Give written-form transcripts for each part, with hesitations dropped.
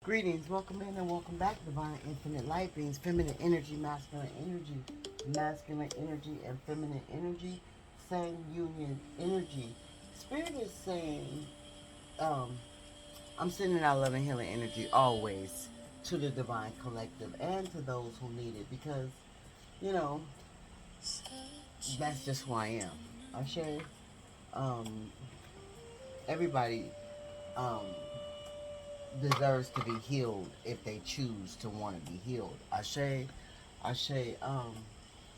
Greetings, welcome in and welcome back, Divine Infinite Light Beings, feminine energy, masculine energy, and feminine energy, same union energy. Spirit is saying, I'm sending out love and healing energy always to the Divine Collective and to those who need it because, you know, that's just who I am. I share, um, everybody, um, deserves to be healed if they choose to want to be healed. Ashe,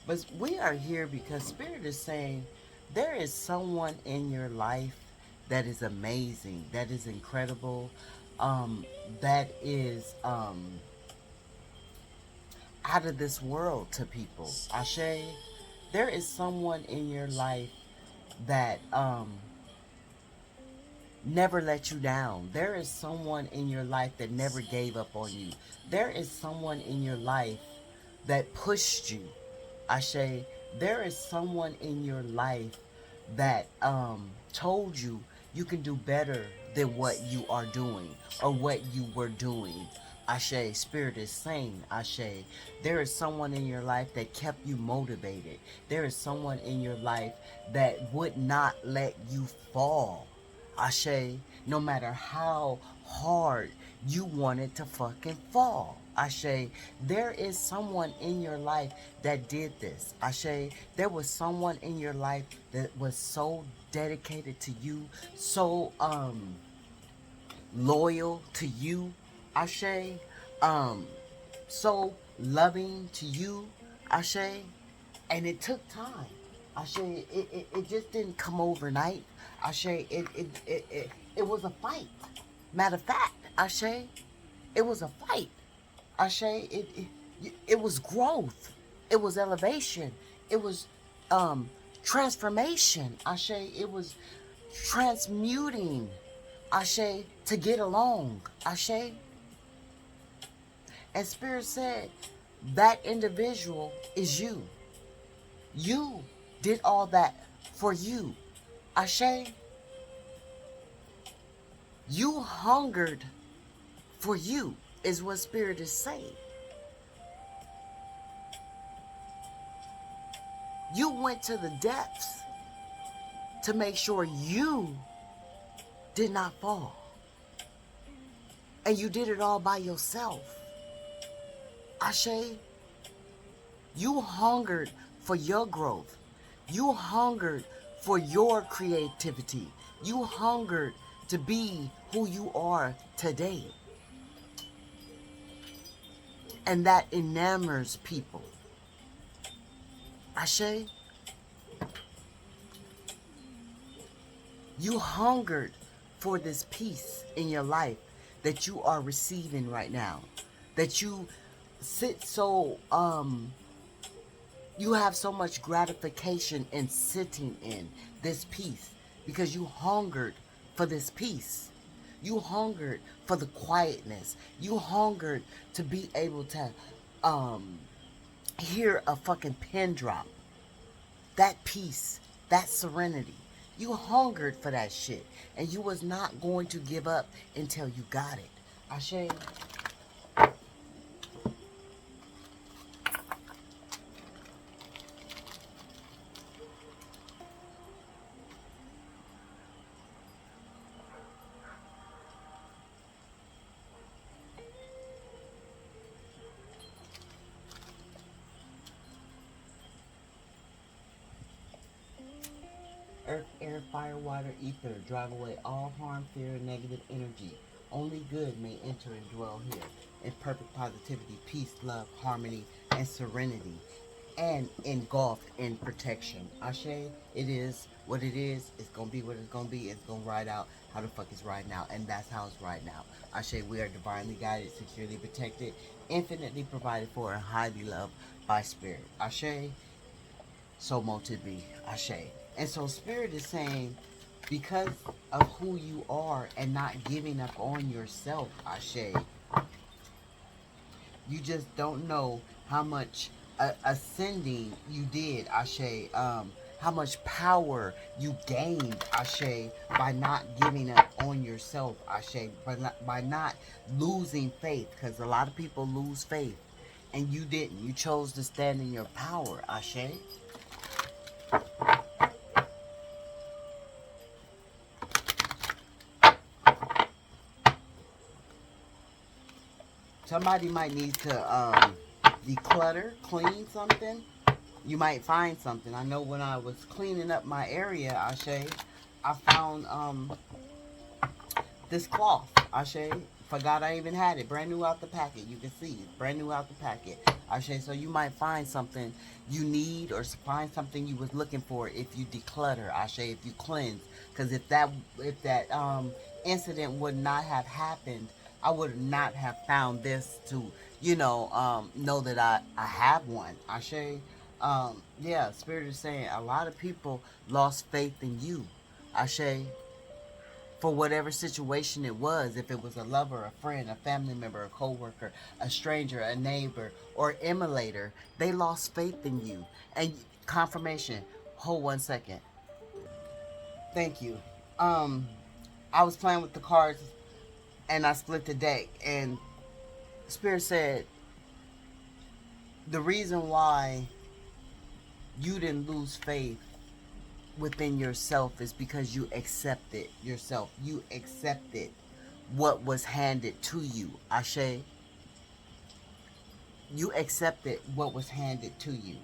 but we are here because Spirit is saying there is someone in your life that is amazing, that is incredible, um, that is out of this world to people. Ashe, there is someone in your life that never let you down. There is someone in your life that never gave up on you. There is someone in your life that pushed you. Ashe, there is someone in your life that told you you can do better than what you are doing or what you were doing. Ashe, Spirit is saying, Ashe, there is someone in your life that kept you motivated. There is someone in your life that would not let you fall. Ashe, no matter how hard you wanted to fucking fall. Ashe, there is someone in your life that did this. Ashe, there was someone in your life that was so dedicated to you, so loyal to you. Ashe, um so loving to you. Ashe, and it took time. Ashe, it just didn't come overnight. Ashe, it was a fight. Matter of fact, Ashe, it was a fight. Ashe, it was growth. It was elevation. It was um, transformation. Ashe, it was transmuting. Ashe, to get along. Ashe. And Spirit said, that individual is you. You did all that for you. Ashe, you hungered for you, is what Spirit is saying. You went to the depths to make sure you did not fall. And you did it all by yourself. Ashe, you hungered for your growth. You hungered for your creativity. You hungered to be who you are today. And that enamors people. Ashe, you hungered for this peace in your life that you are receiving right now. That you sit so, you have so much gratification in sitting in this peace because you hungered for this peace. You hungered for the quietness. You hungered to be able to hear a fucking pin drop. That peace, that serenity. You hungered for that shit. And you was not going to give up until you got it. Ashe. Earth, air, fire, water, ether, drive away all harm, fear, and negative energy. Only good may enter and dwell here. In perfect positivity, peace, love, harmony, and serenity. And engulfed in protection. Ashe, it is what it is. It's going to be what it's going to be. It's going to ride out how the fuck it's riding out. And that's how it's riding out. Ashe, we are divinely guided, securely protected, infinitely provided for, and highly loved by Spirit. Ashe, so mote it be. Ashe. And so Spirit is saying, because of who you are and not giving up on yourself, Ashe, you just don't know how much ascending you did, Ashe. how much power you gained, Ashe, by not giving up on yourself, Ashe, by not losing faith, because a lot of people lose faith, and you didn't. You chose to stand in your power, Ashe. Somebody might need to declutter, clean something. You might find something. I know when I was cleaning up my area, Ashe, I found this cloth. Ashe, forgot I even had it. Brand new out the packet. You can see it. Brand new out the packet. Ashe, so you might find something you need or find something you was looking for if you declutter. Ashe, if you cleanse. Because if that incident would not have happened, I would not have found this to, know that I have one. Ashe, yeah, Spirit is saying a lot of people lost faith in you. Ashe, for whatever situation it was, if it was a lover, a friend, a family member, a co-worker, a stranger, a neighbor, or emulator, they lost faith in you. And confirmation, hold 1 second. Thank you. Um, I was playing with the cards and I split the deck, and Spirit said the reason why you didn't lose faith within yourself is because you accepted yourself. You accepted what was handed to you. Ashe, you accepted what was handed to you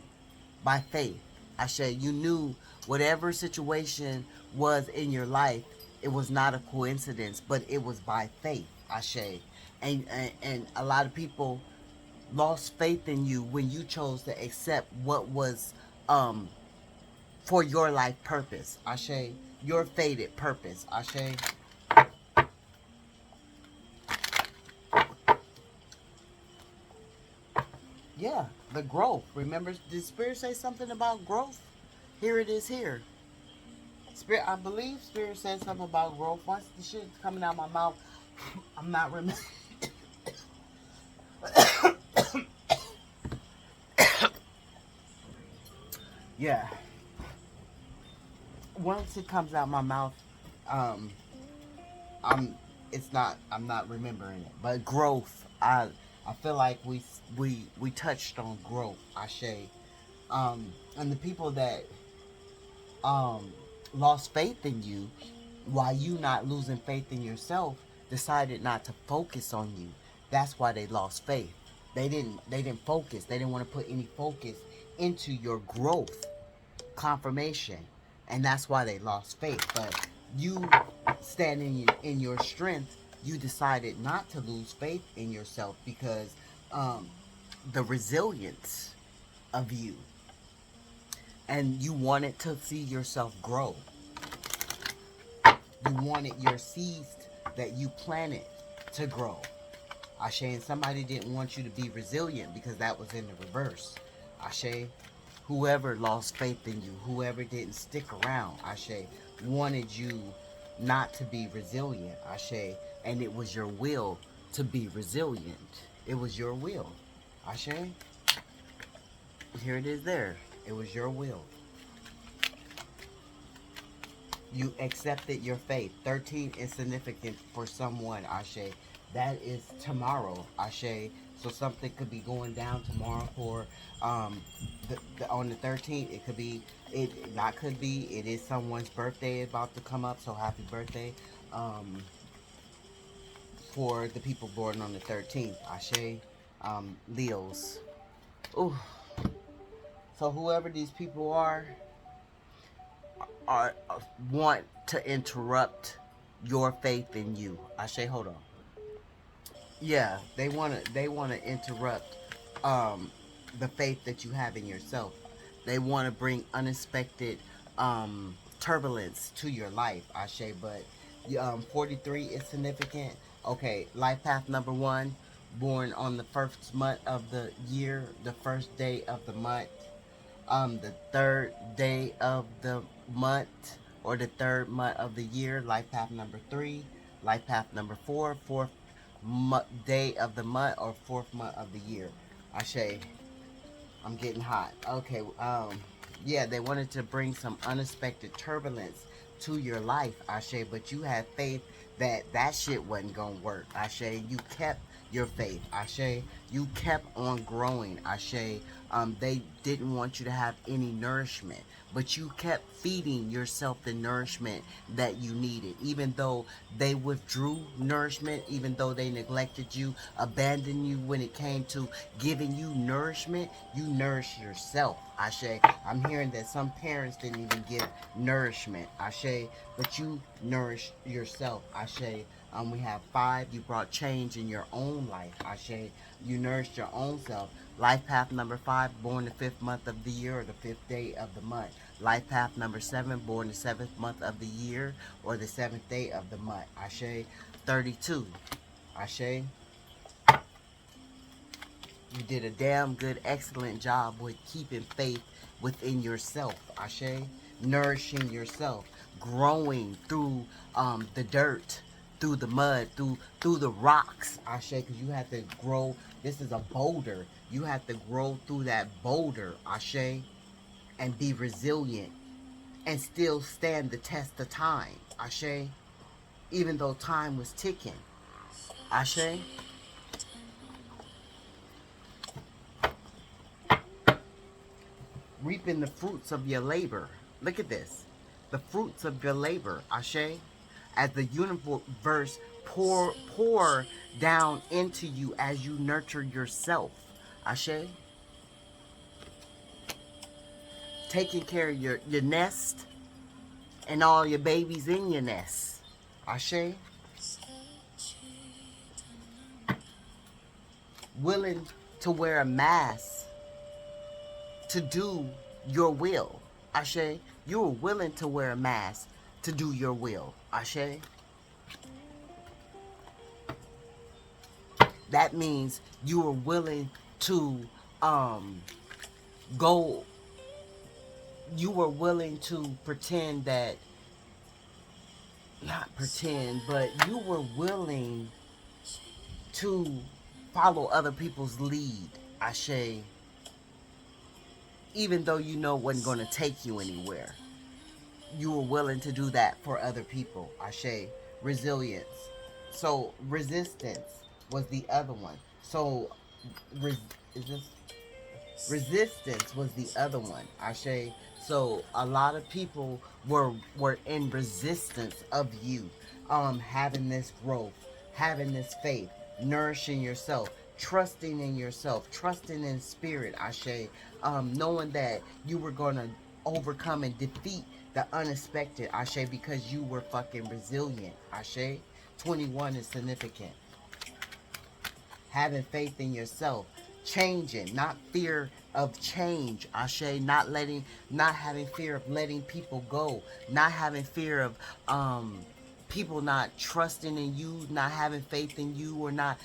by faith. Ashe, you knew whatever situation was in your life, it was not a coincidence, but it was by faith. Ashe. And a lot of people lost faith in you when you chose to accept what was um for your life purpose. Ashe. Your fated purpose. Ashe. Yeah, the growth. Remember, did Spirit say something about growth? Here it is here. Spirit, I believe Spirit said something about growth. Once the shit's coming out my mouth, I'm not remembering. Yeah. Once it comes out my mouth, um, I'm. It's not. I'm not remembering it. But growth. I feel like we touched on growth. Ashe. And the people that um lost faith in you, while you not losing faith in yourself, decided not to focus on you. That's why they lost faith. They didn't focus. They didn't want to put any focus into your growth, confirmation, and that's why they lost faith. But you standing in your strength, you decided not to lose faith in yourself because um, the resilience of you, and you wanted to see yourself grow. You wanted your seeds that you planted to grow. Ashe, and somebody didn't want you to be resilient because that was in the reverse. Ashe, whoever lost faith in you, whoever didn't stick around, Ashe, wanted you not to be resilient, Ashe, and it was your will to be resilient. It was your will. Ashe, here it is there. It was your will. You accepted your fate. 13 is significant for someone, Ashe. That is tomorrow, Ashe. So something could be going down tomorrow for on the 13th. It could be, it not could be, it is someone's birthday about to come up. So happy birthday for the people born on the 13th, Ashe. Leos. Ooh. So whoever these people are want to interrupt your faith in you. Ashe, hold on. Yeah, they wanna interrupt the faith that you have in yourself. They wanna bring unexpected turbulence to your life, Ashe, but 43 is significant. Okay, life path number 1, born on the first month of the year, the first day of the month, the third day of the month, or the third month of the year, life path number 3, life path number 4, fourth day of the month, or fourth month of the year. Ashe, I'm getting hot. Okay, Yeah, they wanted to bring some unexpected turbulence to your life, Ashe, but you had faith that that shit wasn't gonna work, Ashe. You kept your faith, Ashe. You kept on growing, Ashe. They didn't want you to have any nourishment, but you kept feeding yourself the nourishment that you needed. Even though they withdrew nourishment, even though they neglected you, abandoned you when it came to giving you nourishment, you nourish yourself, Ashe. I'm hearing that some parents didn't even give nourishment, Ashe, but you nourish yourself, Ashe. We have 5. You brought change in your own life, Ashe. You nourished your own self. Life path number 5, born the 5th month of the year or the 5th day of the month. Life path number 7, born the 7th month of the year or the 7th day of the month. Ashe. 32. Ashe. You did a damn good, excellent job with keeping faith within yourself, Ashe. Nourishing yourself, growing through the dirt, through the mud, through the rocks, Ashe, because you have to grow. This is a boulder. You have to grow through that boulder, Ashe, and be resilient and still stand the test of time, Ashe, even though time was ticking, Ashe. Reaping the fruits of your labor. Look at this. The fruits of your labor, Ashe. As the universe pour down into you as you nurture yourself, Ashe. Taking care of your nest and all your babies in your nest, Ashe. Willing to wear a mask to do your will, Ashe. You were willing to wear a mask to do your will, Ashe. That means you were willing to go. You were willing to pretend that, not pretend, but you were willing to follow other people's lead, Ashe, even though you know it wasn't going to take you anywhere. You were willing to do that for other people, Ashe. Resilience. So resistance was the other one. So is this resistance was the other one, Ashe. So a lot of people were in resistance of you, having this growth, having this faith, nourishing yourself, trusting in yourself, trusting in spirit, Ashe, knowing that you were gonna overcome and defeat the unexpected, Ashe, because you were fucking resilient, Ashe. 21 is significant. Having faith in yourself, changing, not fear of change, Ashe, not having fear of letting people go, not having fear of people not trusting in you, not having faith in you, or not,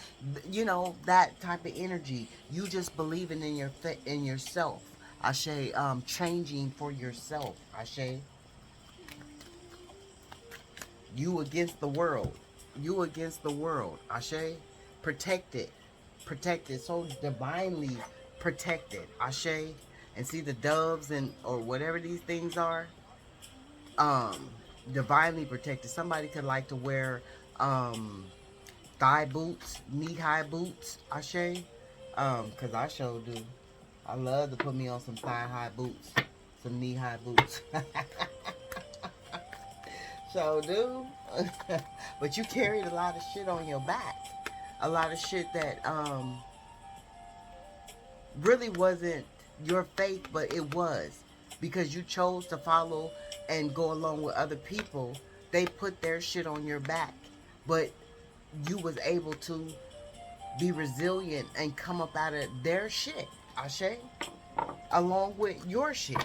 that type of energy. You just believing in yourself, Ashe, changing for yourself, Ashe. You against the world. You against the world, Ashe. Protected. Protected. So divinely protected, Ashe. And see the doves and or whatever these things are. Divinely protected. Somebody could like to wear thigh boots, knee-high boots, Ashe. Cause I sure do. I love to put me on some thigh-high boots, some knee-high boots. So, dude. But you carried a lot of shit on your back. A lot of shit that really wasn't your faith, but it was. Because you chose to follow and go along with other people. They put their shit on your back. But you was able to be resilient and come up out of their shit, Ashe. Along with your shit.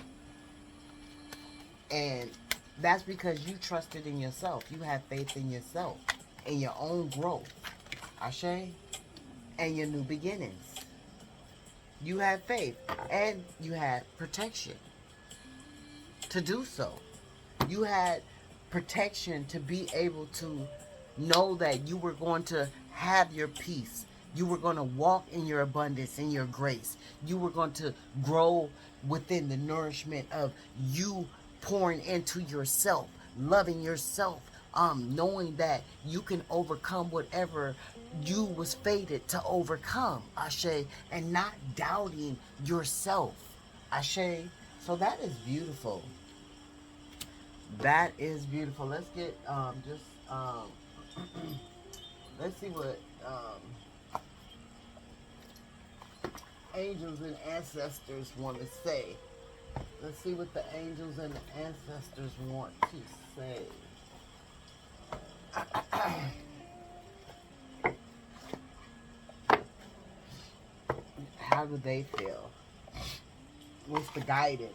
And that's because you trusted in yourself. You had faith in yourself, in your own growth, Ashe, and your new beginnings. You had faith, and you had protection to do so. You had protection to be able to know that you were going to have your peace, You were going to walk in your abundance, in your grace. You were going to grow within the nourishment of you pouring into yourself, loving yourself, knowing that you can overcome whatever you was fated to overcome, Ashe, and not doubting yourself, Ashe. So that is beautiful. That is beautiful. Let's get just let's see what angels and ancestors want to say. Let's see what the angels and the ancestors want to say. How do they feel? What's the guidance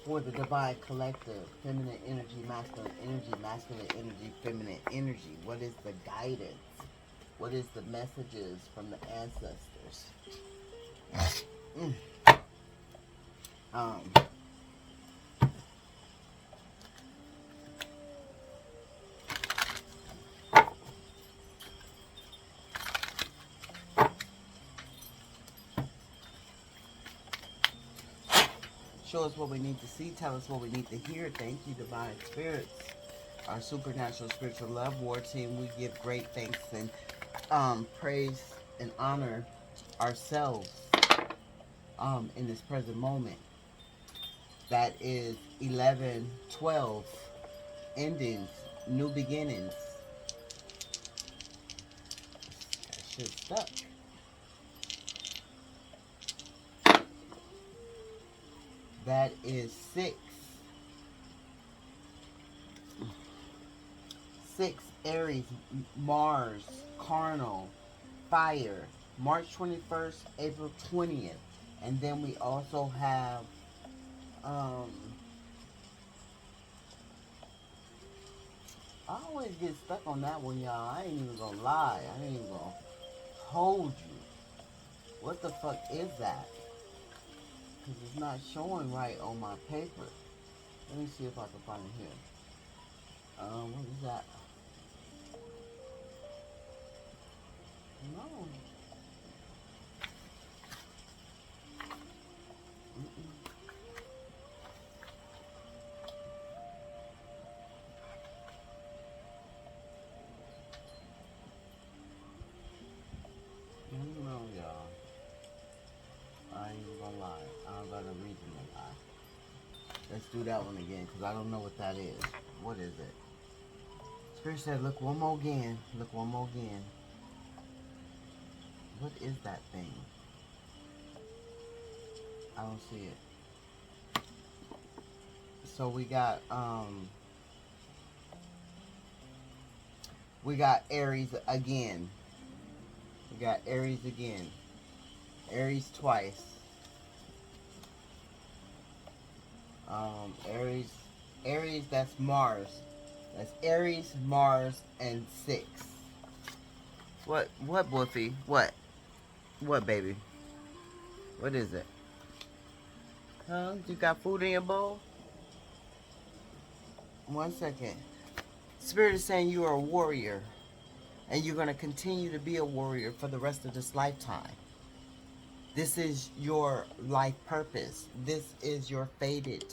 for the divine collective? Feminine energy, masculine energy, feminine energy. What is the guidance? What is the messages from the ancestors? Um, Show us what we need to see. Tell us what we need to hear. Thank you, divine spirits. Our supernatural spiritual love war team, we give great thanks and praise and honor ourselves in this present moment. That is 11/12 endings, new beginnings. That shit stuck. That is 6 Aries, Mars, carnal, fire, March 21st, April 20th. And then we also have I always get stuck on that one, y'all. I ain't even gonna lie. I ain't even gonna hold you. What the fuck is that? Because it's not showing right on my paper. Let me see if I can find it here. What is that? No. No, y'all. I ain't even gonna lie. I don't got a reason to lie. Let's do that one again, because I don't know what that is. What is it? Spirit said, look one more again. Look one more again. What is that thing? I don't see it. So we got Aries again. We got Aries again. Aries twice. Aries, that's Mars. That's Aries, Mars, and 6. What, Woofy? What, baby? What is it? Huh? You got food in your bowl? 1 second. Spirit is saying you are a warrior, and you're going to continue to be a warrior for the rest of this lifetime. This is your life purpose. This is your fated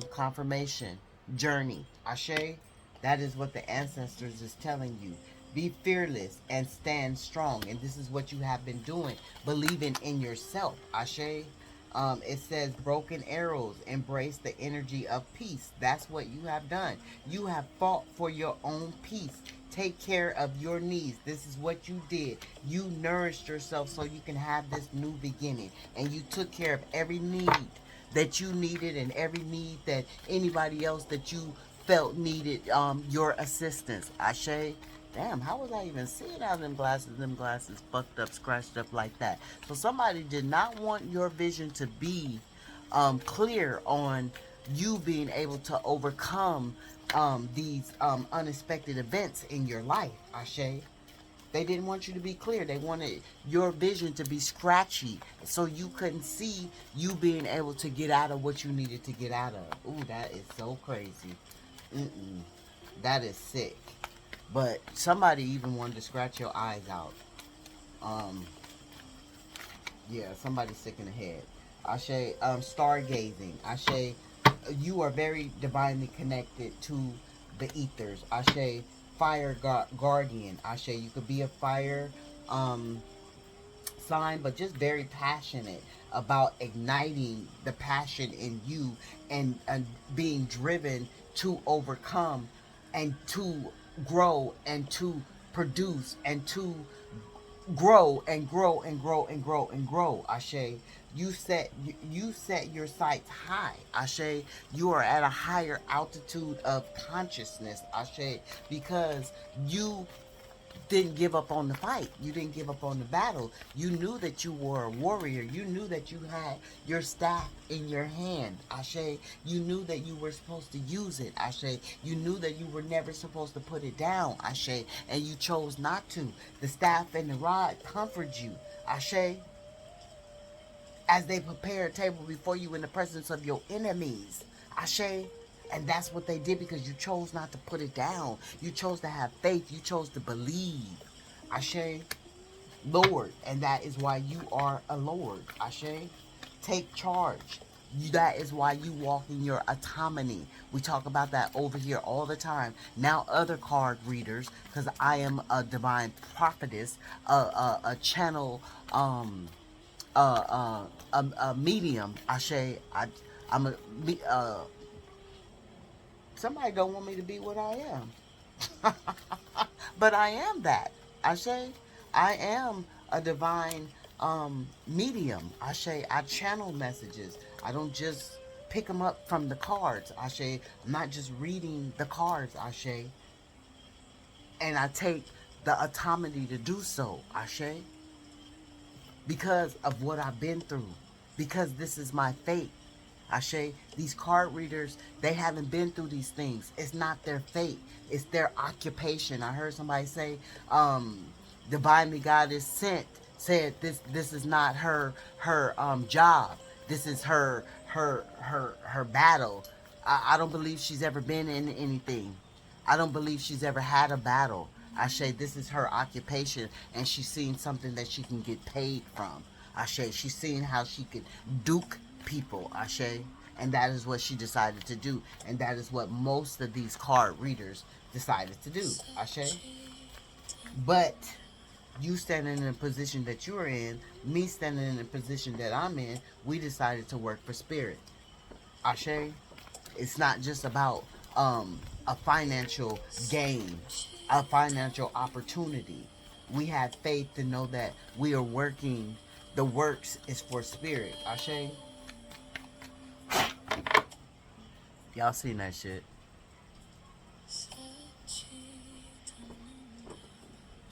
confirmation journey. Ashe, that is what the ancestors is telling you. Be fearless and stand strong. And this is what you have been doing. Believing in yourself. Ashe. It says broken arrows. Embrace the energy of peace. That's what you have done. You have fought for your own peace. Take care of your needs. This is what you did. You nourished yourself so you can have this new beginning. And you took care of every need that you needed and every need that anybody else that you felt needed your assistance. Ashe. Damn, how was I even seeing out them glasses fucked up, scratched up like that? So somebody did not want your vision to be clear on you being able to overcome these unexpected events in your life, Ashe. They didn't want you to be clear. They wanted your vision to be scratchy so you couldn't see you being able to get out of what you needed to get out of. Ooh, that is so crazy. That is sick. But somebody even wanted to scratch your eyes out. Um, yeah, somebody's sick in the head. Ashe, stargazing. Ashe, you are very divinely connected to the ethers. Ashe, fire guardian. Ashe, you could be a fire sign, but just very passionate about igniting the passion in you, and being driven to overcome and to grow and to produce and to grow and grow and grow and grow and grow. Ashe, you set your sights high. Ashe, you are at a higher altitude of consciousness. Ashe, because you didn't give up on the fight. You didn't give up on the battle. You knew that you were a warrior. You knew that you had your staff in your hand. Ashe, you knew that you were supposed to use it. Ashe, you knew that you were never supposed to put it down. Ashe, and you chose not to. The staff and the rod comfort you. Ashe, as they prepare a table before you in the presence of your enemies. Ashe. And that's what they did, because you chose not to put it down. You chose to have faith. You chose to believe. Ashe. Lord. And that is why you are a Lord. Ashe. Take charge. That is why you walk in your autonomy. We talk about that over here all the time. Now other card readers, because I am a divine prophetess, a channel, a medium. Ashe, I'm a somebody don't want me to be what I am, but I am that. Ashe, I am a divine medium. Ashe, I channel messages. I don't just pick them up from the cards. Ashe, I'm not just reading the cards. Ashe, and I take the autonomy to do so. Ashe, because of what I've been through, because this is my fate. Ashe, these card readers, they haven't been through these things. It's not their fate. It's their occupation. I heard somebody say, divinely God is sent, said this is not her job. This is her battle. I don't believe she's ever been in anything. I don't believe she's ever had a battle. Ashe, this is her occupation, and she's seen something that she can get paid from. Ashe, she's seen how she could duke people. Ashe, and that is what she decided to do, and that is what most of these card readers decided to do. Ashe, but you standing in a position that you're in, me standing in a position that I'm in, we decided to work for spirit. Ashe, it's not just about a financial gain, a financial opportunity. We have faith to know that we are working. The works is for spirit. Ashe, y'all seen that shit?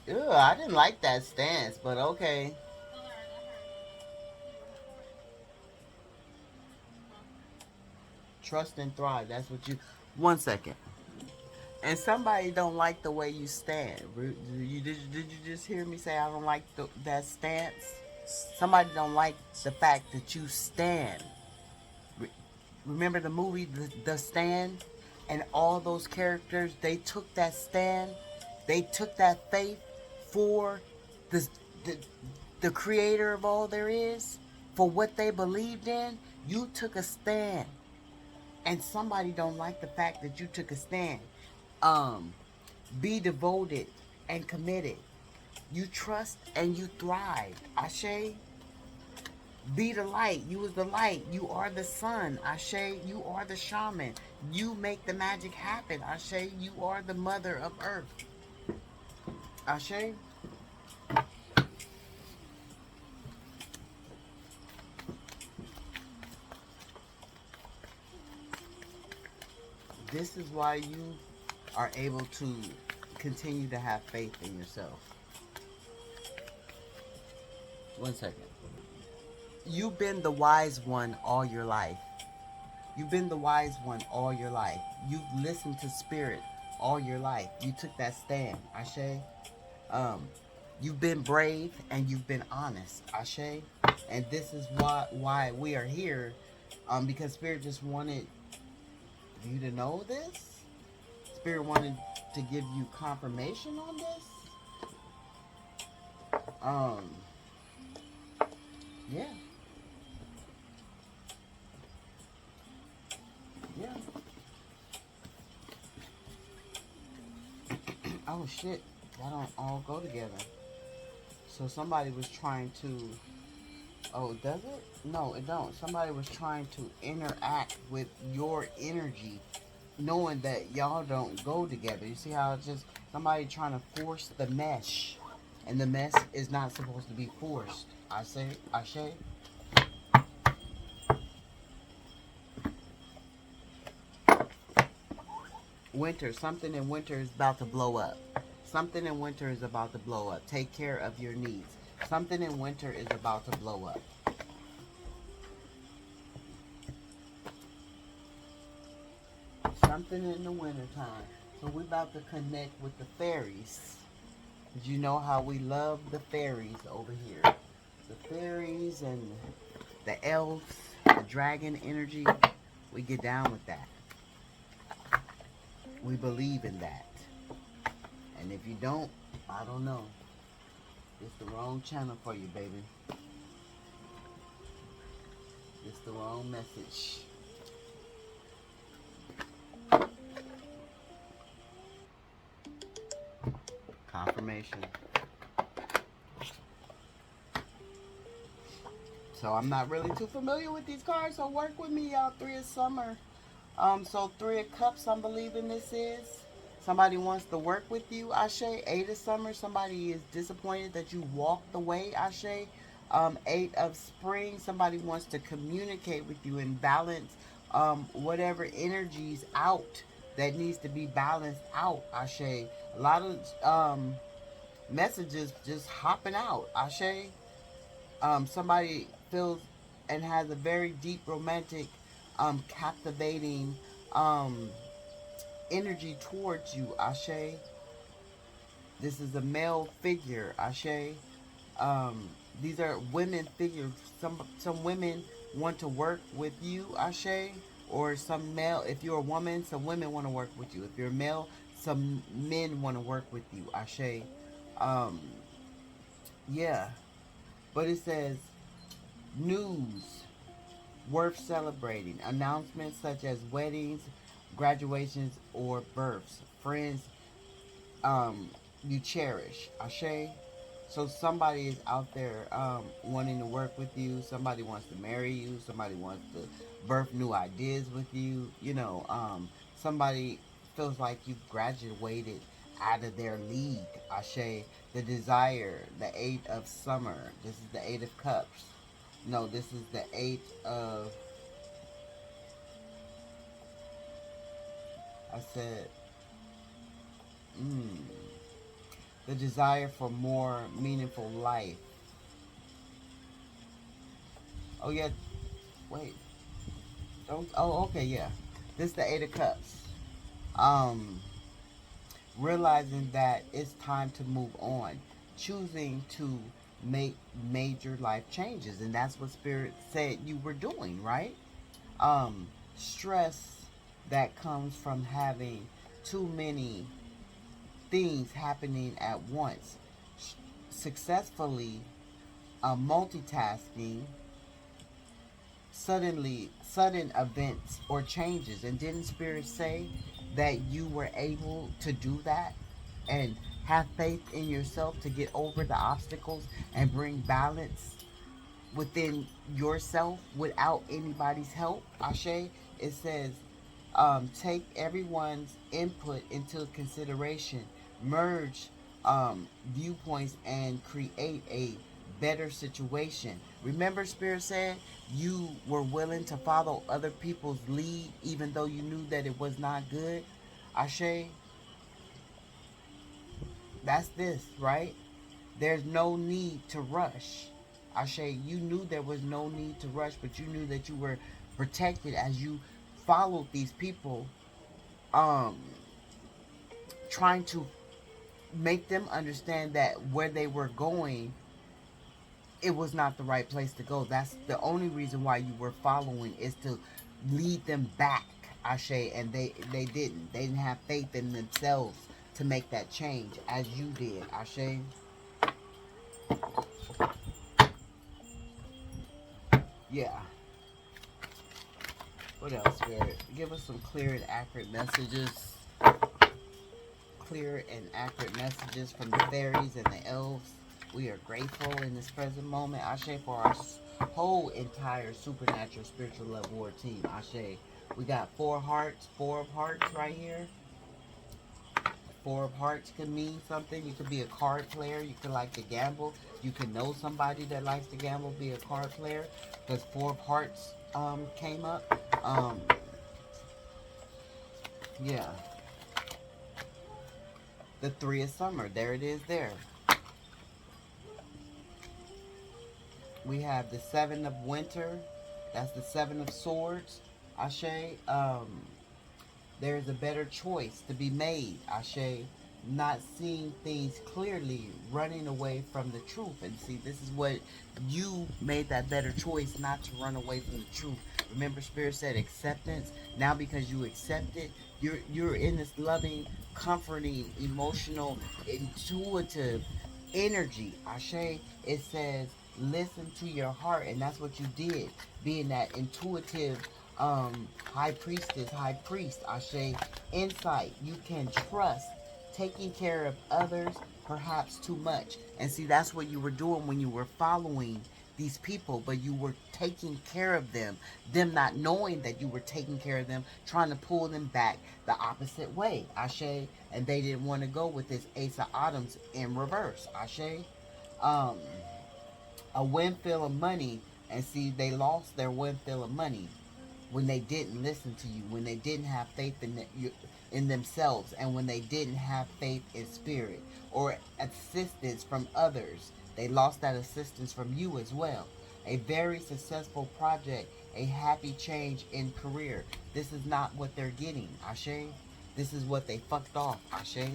Ew, I didn't like that stance, but okay. Trust and thrive. That's what you. 1 second. And somebody don't like the way you stand. Did you just hear me say I don't like that stance? Somebody don't like the fact that you stand. Remember the movie The Stand? And all those characters, they took that stand. They took that faith for the, the, the creator of all there is. For what they believed in. You took a stand. And somebody don't like the fact that you took a stand. Be devoted and committed. You trust and you thrive. Ashe. Be the light. You is the light. You are the sun. Ashe. You are the shaman. You make the magic happen. Ashe. You are the mother of earth. Ashe. This is why you are able to continue to have faith in yourself. 1 second. You've been the wise one all your life. You've been the wise one all your life. You've listened to spirit all your life. You took that stand. Ashe. Um, you've been brave and you've been honest. Ashe. And this is why we are here. Because spirit just wanted you to know this. Spirit wanted to give you confirmation on this. Um, yeah, yeah. Oh shit, that don't all go together. So somebody was trying to. Oh, does it? No, it don't. Somebody was trying to interact with your energy, knowing that y'all don't go together. You see how it's just somebody trying to force the mesh, and the mesh is not supposed to be forced. I say. Winter, something in winter is about to blow up. Something in winter is about to blow up. Take care of your needs. Something in winter is about to blow up. Something in the winter time. So we're about to connect with the fairies. Did you know how we love the fairies over here? The fairies and the elves, the dragon energy. We get down with that. We believe in that. And if you don't, I don't know. It's the wrong channel for you, baby. It's the wrong message. Confirmation. So I'm not really too familiar with these cards, so work with me, y'all. Three of Summer. So Three of Cups, I'm believing this is. Somebody wants to work with you, Ashe. Eight of Summer, somebody is disappointed that you walked away, Ashe. Eight of Spring, somebody wants to communicate with you and balance whatever energies out that needs to be balanced out, Ashe. A lot of messages just hopping out, Ashe. Somebody feels and has a very deep romantic captivating um, energy towards you, Ashe. This is a male figure, Ashe. Um, these are women figures. Some women want to work with you, Ashe, or some male. If you're a woman, some women want to work with you. If you're a male, some men want to work with you, Ashe. Um, yeah, but it says news worth celebrating. Announcements such as weddings, graduations, or births. Friends you cherish. Ashe. So somebody is out there wanting to work with you. Somebody wants to marry you. Somebody wants to birth new ideas with you. Somebody feels like you've graduated out of their league. Ashe. The desire, the eight of summer. This is the eight of cups. No, this is the eight of. I said, mm, the desire for more meaningful life. Oh yeah, wait. Don't. Oh, okay, yeah. This is the Eight of Cups. Um, Realizing that it's time to move on, choosing to make major life changes, and that's what Spirit said you were doing, right? Stress that comes from having too many things happening at once, successfully multitasking, sudden events or changes. And didn't Spirit say that you were able to do that and have faith in yourself to get over the obstacles and bring balance within yourself without anybody's help? Ashe. It says take everyone's input into consideration, merge viewpoints, and create a better situation. Remember, Spirit said you were willing to follow other people's lead even though you knew that it was not good. Ashe, that's this, right? There's no need to rush. Ashe, you knew there was no need to rush, but you knew that you were protected as you followed these people, um, trying to make them understand that where they were going, it was not the right place to go. That's the only reason why you were following, is to lead them back, Ashe, and they didn't. They didn't have faith in themselves to make that change as you did. Ashe. Yeah. What else, Spirit? Give us some clear and accurate messages. Clear and accurate messages from the fairies and the elves. We are grateful in this present moment. Ashe for our whole entire supernatural spiritual love war team. Ashe. We got four of hearts right here. Four of hearts could mean something. You could be a card player. You could like to gamble. You could know somebody that likes to gamble, be a card player. Because four of hearts came up. Yeah. The three of summer. There it is there. We have the seven of winter. That's the seven of swords. Ashe. There's a better choice to be made. Ashe. Not seeing things clearly, running away from the truth. And see, this is what you made that better choice, not to run away from the truth. Remember, Spirit said acceptance. Now, because you accept it, you're in this loving, comforting, emotional, intuitive energy. Ashe. It says listen to your heart, and that's what you did, being that intuitive high priestess, high priest. Ashe. Insight. You can trust taking care of others perhaps too much. And see, that's what you were doing when you were following these people, but you were taking care of them not knowing that you were taking care of them, trying to pull them back the opposite way. Ashe. And they didn't want to go with this Ace of Autumns in reverse. Ashe. um a windfall of money. And see, they lost their windfall of money when they didn't listen to you, when they didn't have faith in themselves, and when they didn't have faith in spirit or assistance from others. They lost that assistance from you as well. A very successful project, a happy change in career. This is not what they're getting. Ashe. This is what they fucked off. Ashe.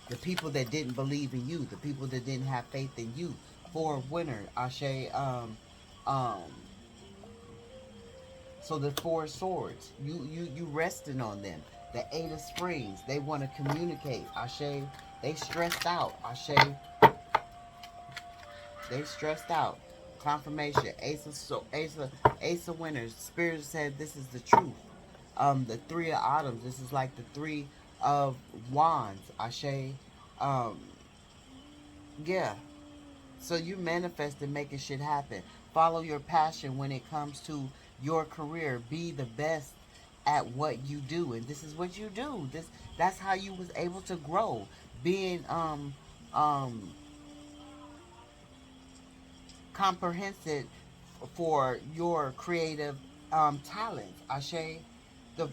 The people that didn't believe in you, the people that didn't have faith in you. For winner. Ashe. Um So the four swords, you resting on them. The eight of springs, they want to communicate. Ashe, they stressed out. Ashe, they stressed out. Confirmation. Ace of winners. Spirit said this is the truth. The three of autumns. This is like the three of wands. Ashe. Um, yeah. So you manifest and making shit happen. Follow your passion when it comes to your career. Be the best at what you do, and this is what you do. That's how you was able to grow. Being um comprehensive for your creative talents. Ashe, the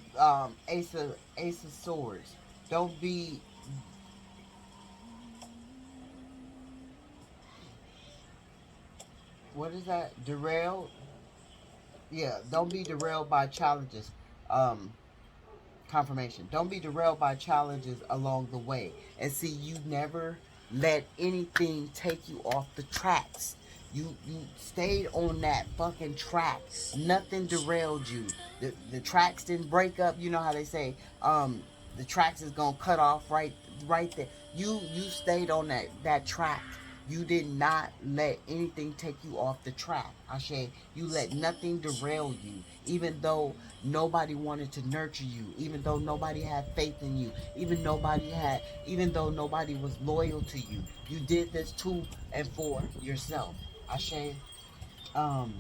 Ace of Swords. Don't be, what is that? Derailed. Yeah, don't be derailed by challenges. Um, Confirmation. Don't be derailed by challenges along the way. And see, you never let anything take you off the tracks. You stayed on that fucking track. Nothing derailed you. The tracks didn't break up. You know how they say, the tracks is gonna cut off right there. You stayed on that track. You did not let anything take you off the track. Ashe, you let nothing derail you. Even though nobody wanted to nurture you, even though nobody had faith in you, even though nobody was loyal to you, you did this to and for yourself. Ashe, um,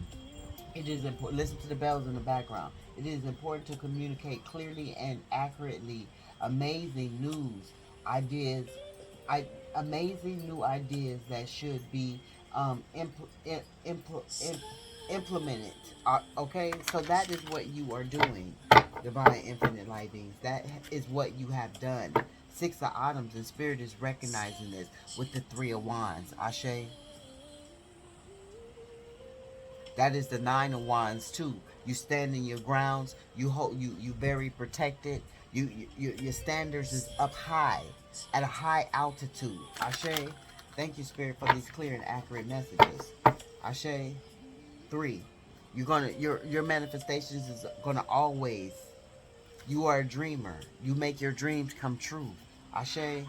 it is important. Listen to the bells in the background. It is important to communicate clearly and accurately. Amazing news, ideas, I amazing new ideas that should be implemented. Okay, so that is what you are doing, divine infinite light beings. That is what you have done. Six of autumns, and spirit is recognizing this with the three of wands. Ashe. That is the nine of wands too. You stand in your grounds. You hold. You very protected. Your standards is up high, at a high altitude. Ashe. Thank you, Spirit, for these clear and accurate messages. Ashe. Three. Your manifestations is gonna always You are a dreamer. You make your dreams come true. Ashe,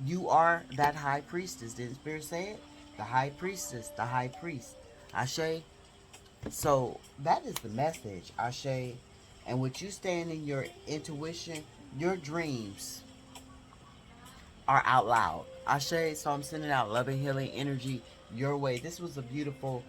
you are that high priestess. Didn't Spirit say it? The high priestess, the high priest. Ashe. So that is the message, Ashe. And with you staying in your intuition, your dreams are out loud. Ashe. So I'm sending out loving, healing energy your way. This was a beautiful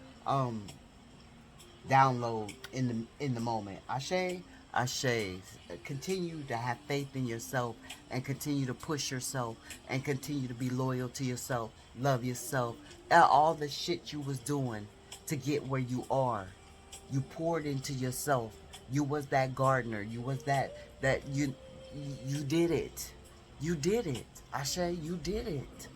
download in the moment. Ashe, Ashe. Continue to have faith in yourself and continue to push yourself and continue to be loyal to yourself, love yourself. All the shit you was doing to get where you are, you poured into yourself. You was that gardener. You was that you did it. You did it. Ashe, you did it.